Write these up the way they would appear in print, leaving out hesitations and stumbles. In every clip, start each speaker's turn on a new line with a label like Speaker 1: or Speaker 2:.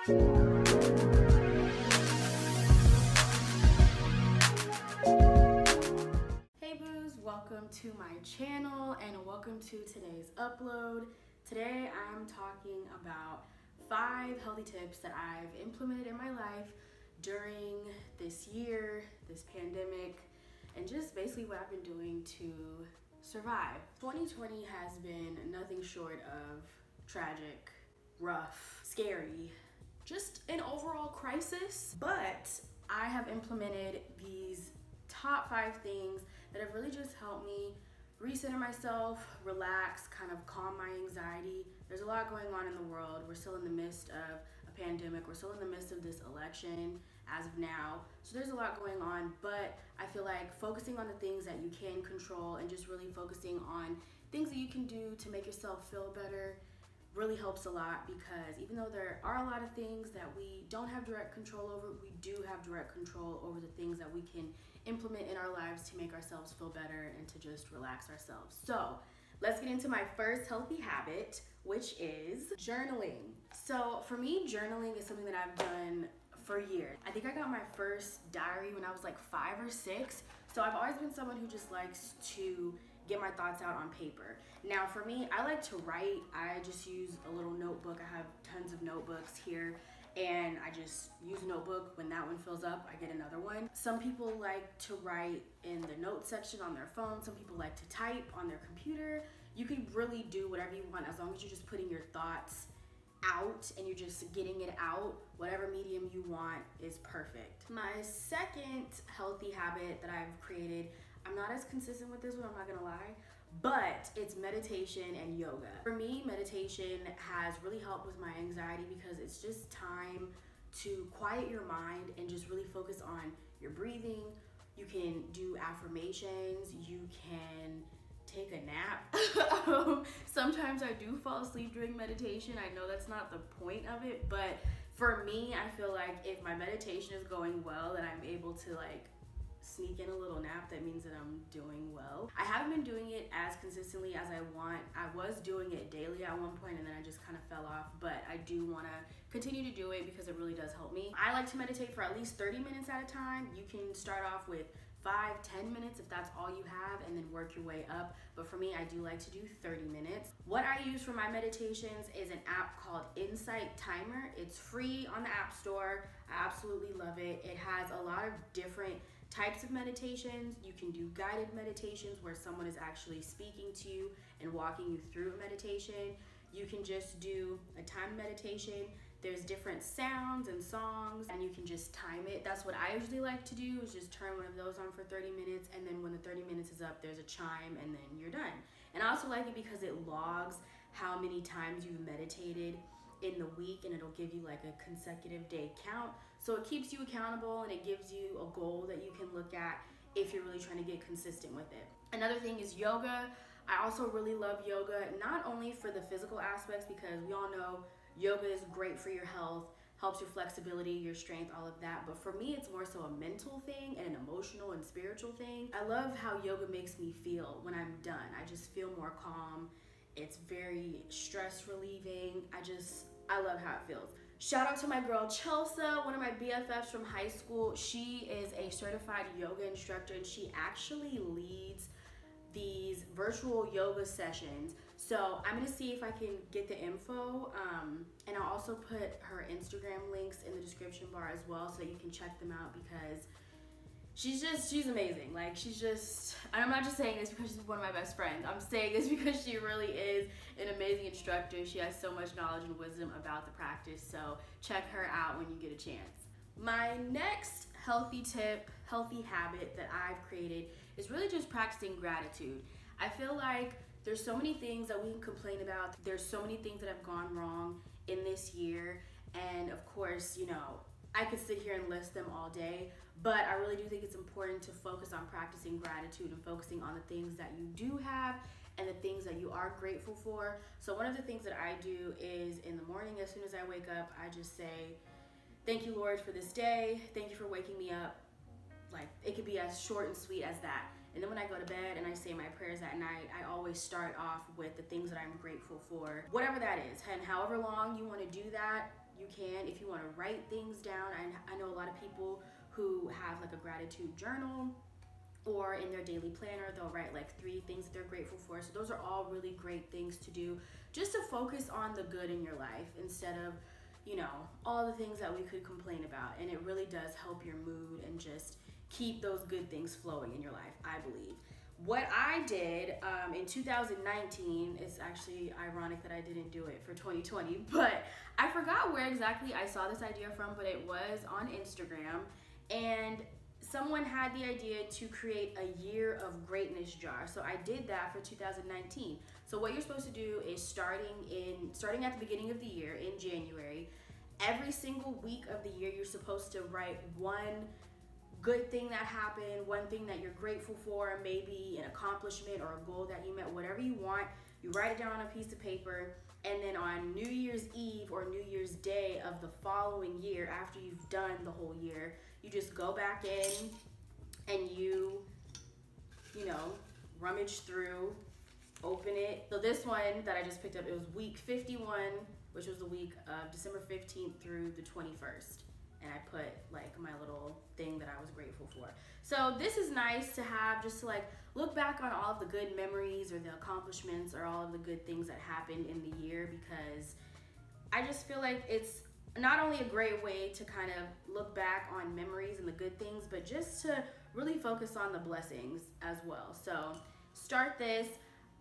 Speaker 1: Hey boos, welcome to my channel and welcome to today's upload. Today I'm talking about 5 healthy tips that I've implemented in my life during this year, this pandemic, and just basically what I've been doing to survive. 2020 has been nothing short of tragic, rough, scary, just an overall crisis, but I have implemented these top 5 things that have really just helped me recenter myself, relax, kind of calm my anxiety. There's a lot going on in the world. We're still in the midst of a pandemic. We're still in the midst of this election as of now. So there's a lot going on, but I feel like focusing on the things that you can control and just really focusing on things that you can do to make yourself feel better really helps a lot, because even though there are a lot of things that we don't have direct control over, we do have direct control over the things that we can implement in our lives to make ourselves feel better and to just relax ourselves. So let's get into my first healthy habit, which is journaling. So for me, journaling is something that I've done for years. I think I got my first diary when I was like 5 or 6. So I've always been someone who just likes to get my thoughts out on paper. Now for me, I like to write. I just use a little notebook. I have tons of notebooks here, and I just use a notebook. When that one fills up, I get another one. Some people like to write in the notes section on their phone. Some people like to type on their computer. You can really do whatever you want as long as you're just putting your thoughts out and you're just getting it out. Whatever medium you want is perfect. My second healthy habit that I've created, I'm not as consistent with this one, I'm not gonna lie, but it's meditation and yoga. For me, meditation has really helped with my anxiety because it's just time to quiet your mind and just really focus on your breathing. You can do affirmations, you can take a nap. Sometimes I do fall asleep during meditation. I know that's not the point of it, but for me, I feel like if my meditation is going well and I'm able to like sneak in a little nap, that means that I'm doing well. I haven't been doing it as consistently as I want. I was doing it daily at one point and then I just kind of fell off, but I do want to continue to do it because it really does help me. I like to meditate for at least 30 minutes at a time. You can start off with 5-10 minutes if that's all you have, and then work your way up. But for me, I do like to do 30 minutes. What I use for my meditations is an app called Insight Timer. It's free on the App Store. I absolutely love it. It has a lot of different types of meditations. You can do guided meditations where someone is actually speaking to you and walking you through a meditation. You can just do a timed meditation. There's different sounds and songs and you can just time it. That's what I usually like to do, is just turn one of those on for 30 minutes, and then when the 30 minutes is up, there's a chime and then you're done. And I also like it because it logs how many times you've meditated in the week, and it'll give you like a consecutive day count. So it keeps you accountable and it gives you a goal that you can look at if you're really trying to get consistent with it. Another thing is yoga. I also really love yoga, not only for the physical aspects, because we all know yoga is great for your health, helps your flexibility, your strength, all of that. But for me, it's more so a mental thing and an emotional and spiritual thing. I love how yoga makes me feel when I'm done. I just feel more calm. It's very stress relieving. I love how it feels. Shout out to my girl Chelsea, one of my BFFs from high school. She is a certified yoga instructor and she actually leads these virtual yoga sessions. So I'm gonna see if I can get the info, and I'll also put her Instagram links in the description bar as well so that you can check them out, because she's amazing. Like, and I'm not just saying this because she's one of my best friends. I'm saying this because she really is an amazing instructor. She has so much knowledge and wisdom about the practice, so check her out when you get a chance. My next healthy habit that I've created is really just practicing gratitude. I feel like there's so many things that we can complain about. There's so many things that have gone wrong in this year. And of course, I could sit here and list them all day, but I really do think it's important to focus on practicing gratitude and focusing on the things that you do have and the things that you are grateful for. So one of the things that I do is in the morning, as soon as I wake up, I just say, thank you, Lord, for this day. Thank you for waking me up. Like, it could be as short and sweet as that. And then when I go to bed and I say my prayers at night, I always start off with the things that I'm grateful for, whatever that is. And however long you want to do that, you can. If you want to write things down, I know a lot of people who have like a gratitude journal, or in their daily planner they'll write like 3 things that they're grateful for. So those are all really great things to do, just to focus on the good in your life instead of, you know, all the things that we could complain about. And it really does help your mood and just keep those good things flowing in your life, I believe. What I did in 2019, it's actually ironic that I didn't do it for 2020, but I forgot where exactly I saw this idea from, but it was on Instagram, and someone had the idea to create a year of greatness jar. So I did that for 2019. So what you're supposed to do is starting at the beginning of the year in January, every single week of the year, you're supposed to write one good thing that happened, one thing that you're grateful for, maybe an accomplishment or a goal that you met, whatever you want. You write it down on a piece of paper, and then on New Year's Eve or New Year's Day of the following year, after you've done the whole year, you just go back in and you know, rummage through, open it. So this one that I just picked up, it was week 51, which was the week of December 15th through the 21st. And I put like my little thing that I was grateful for. So this is nice to have, just to like look back on all of the good memories or the accomplishments or all of the good things that happened in the year, because I just feel like it's not only a great way to kind of look back on memories and the good things, but just to really focus on the blessings as well. So start this.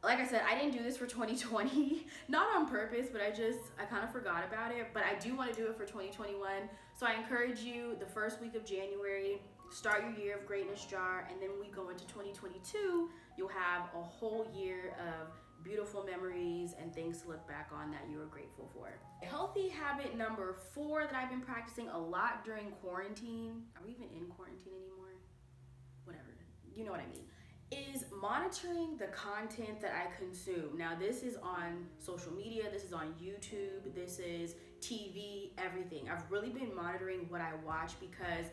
Speaker 1: Like I said, I didn't do this for 2020, not on purpose, but I kind of forgot about it. But I do want to do it for 2021. So I encourage you, the first week of January, start your year of greatness jar. And then when we go into 2022, you'll have a whole year of beautiful memories and things to look back on that you are grateful for. Healthy habit number 4 that I've been practicing a lot during quarantine. Are we even in quarantine anymore? Whatever, you know what I mean. Is monitoring the content that I consume. Now this is on social media, this is on YouTube, this is TV, everything. I've really been monitoring what I watch, because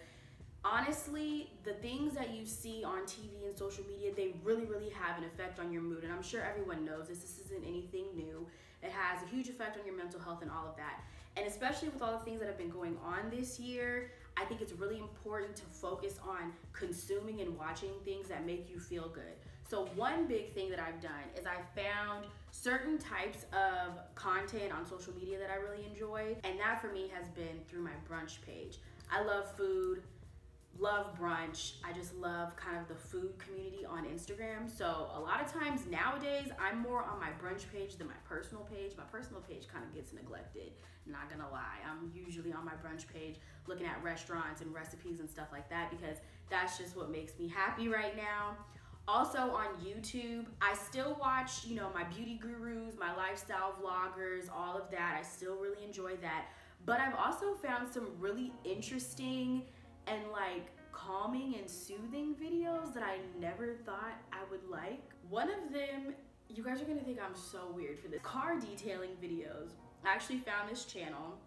Speaker 1: honestly, the things that you see on TV and social media, they really, really have an effect on your mood. And I'm sure everyone knows this. This isn't anything new. It has a huge effect on your mental health and all of that. And especially with all the things that have been going on this year, I think it's really important to focus on consuming and watching things that make you feel good. So one big thing that I've done is I found certain types of content on social media that I really enjoy. And that for me has been through my brunch page. I love food, love brunch. I just love kind of the food community on Instagram. So a lot of times nowadays, I'm more on my brunch page than my personal page. My personal page kind of gets neglected, not gonna lie. I'm usually on my brunch page looking at restaurants and recipes and stuff like that, because that's just what makes me happy right now. Also on YouTube, I still watch, you know, my beauty gurus, my lifestyle vloggers, all of that. I still really enjoy that. But I've also found some really interesting and like calming and soothing videos that I never thought I would like. One of them, you guys are gonna think I'm so weird for this, car detailing videos. I actually found this channel,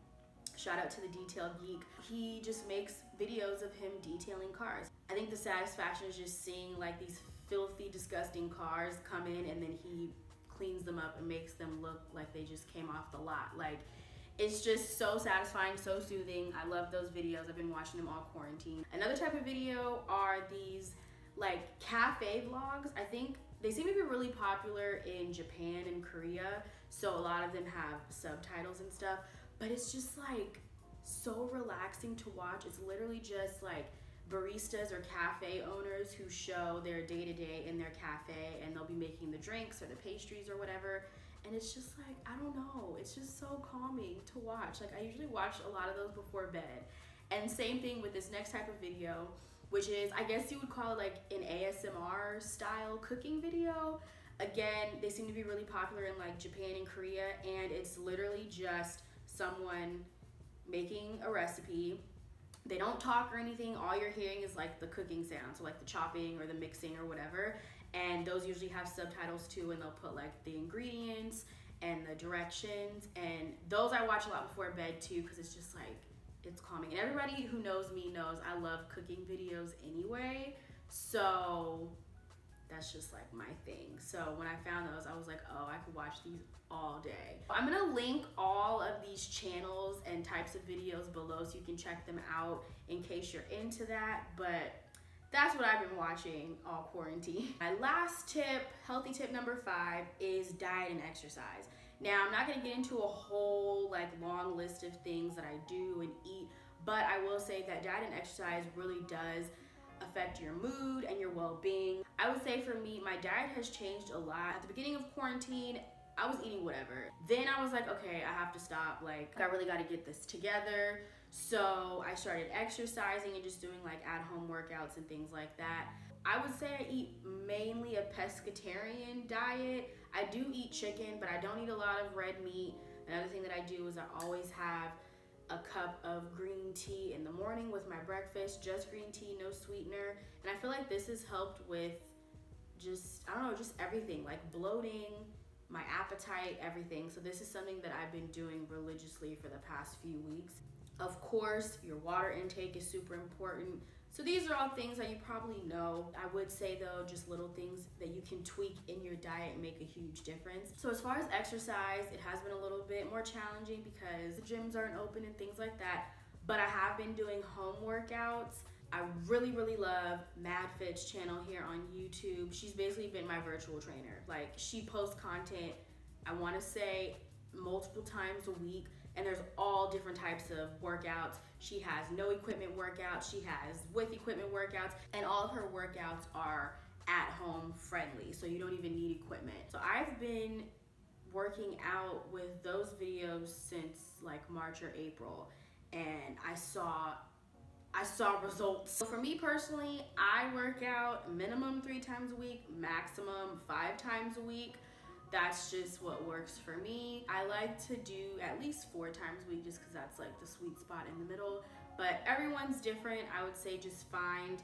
Speaker 1: shout out to the Detail Geek. He just makes videos of him detailing cars. I think the satisfaction is just seeing like these filthy, disgusting cars come in, and then he cleans them up and makes them look like they just came off the lot. Like, it's just so satisfying, so soothing. I love those videos. I've been watching them all quarantine. Another type of video are these like cafe vlogs. I think they seem to be really popular in Japan and Korea. So a lot of them have subtitles and stuff, but it's just like so relaxing to watch. It's literally just like baristas or cafe owners who show their day-to-day in their cafe, and they'll be making the drinks or the pastries or whatever. And it's just like, I don't know, it's just so calming to watch. Like, I usually watch a lot of those before bed. And same thing with this next type of video, which is, I guess you would call it like an ASMR style cooking video. Again, they seem to be really popular in like Japan and Korea, and it's literally just someone making a recipe. They don't talk or anything. All you're hearing is like the cooking sound, so like the chopping or the mixing or whatever. And those usually have subtitles too, and they'll put like the ingredients and the directions. And those I watch a lot before bed too, because it's just like, it's calming. And everybody who knows me knows I love cooking videos anyway. So that's just like my thing. So when I found those, I was like, oh, I could watch these all day. I'm gonna link all of these channels and types of videos below so you can check them out in case you're into that. But that's what I've been watching all quarantine. My last tip, healthy tip number 5, is diet and exercise. Now, I'm not gonna get into a whole like long list of things that I do and eat, but I will say that diet and exercise really does affect your mood and your well-being. I would say for me, my diet has changed a lot. At the beginning of quarantine, I was eating whatever. Then I was like, okay, I have to stop. Like, I really got to get this together. So I started exercising and just doing like at-home workouts and things like that. I would say I eat mainly a pescatarian diet. I do eat chicken, but I don't eat a lot of red meat. Another thing that I do is I always have a cup of green tea in the morning with my breakfast, just green tea, no sweetener. And I feel like this has helped with just, I don't know, just everything, like bloating, my appetite, everything. So this is something that I've been doing religiously for the past few weeks. Of course, your water intake is super important. So these are all things that you probably know. I would say though, just little things that you can tweak in your diet and make a huge difference. So as far as exercise, it has been a little bit more challenging because the gyms aren't open and things like that. But I have been doing home workouts. I really, really love MadFit's channel here on YouTube. She's basically been my virtual trainer. Like, she posts content, I wanna say multiple times a week, and there's all different types of workouts. She has no equipment workouts, she has with equipment workouts, and all of her workouts are at home friendly, so you don't even need equipment. So I've been working out with those videos since like March or April, and I saw results. So for me personally, I work out minimum 3 times a week, maximum 5 times a week. That's just what works for me. I like to do at least 4 times a week just because that's like the sweet spot in the middle. But everyone's different. I would say just find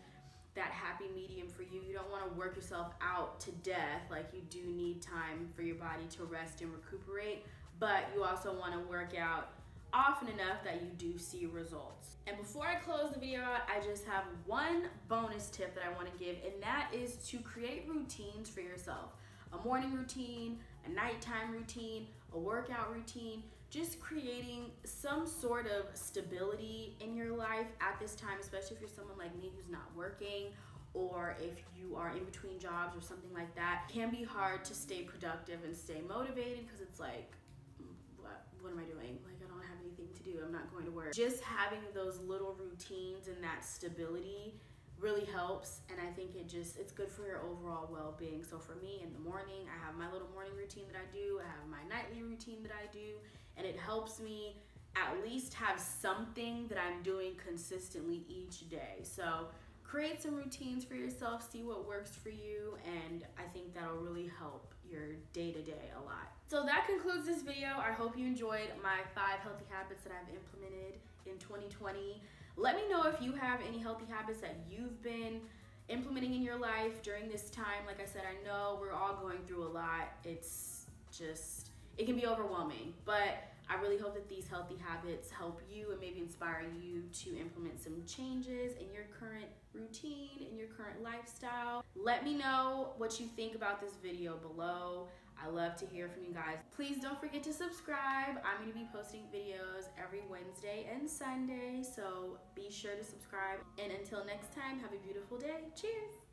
Speaker 1: that happy medium for you. You don't want to work yourself out to death. Like, you do need time for your body to rest and recuperate, but you also want to work out often enough that you do see results. And before I close the video out, I just have one bonus tip that I want to give, and that is to create routines for yourself. A morning routine, a nighttime routine, a workout routine, just creating some sort of stability in your life at this time, especially if you're someone like me who's not working, or if you are in between jobs or something like that. It can be hard to stay productive and stay motivated because it's like, what am I doing? Like, I don't have anything to do. I'm not going to work. Just having those little routines and that stability really helps, and I think it's good for your overall well-being. So for me, in the morning, I have my little morning routine that I do, I have my nightly routine that I do, and it helps me at least have something that I'm doing consistently each day. So create some routines for yourself, see what works for you, and I think that'll really help your day-to-day a lot. So that concludes this video. I hope you enjoyed my 5 healthy habits that I've implemented in 2020. Let me know if you have any healthy habits that you've been implementing in your life during this time. Like I said, I know we're all going through a lot. It's just, it can be overwhelming, but I really hope that these healthy habits help you and maybe inspire you to implement some changes in your current routine, in your current lifestyle. Let me know what you think about this video below. I love to hear from you guys. Please don't forget to subscribe. I'm going to be posting videos every Wednesday and Sunday, so be sure to subscribe. And until next time, have a beautiful day. Cheers!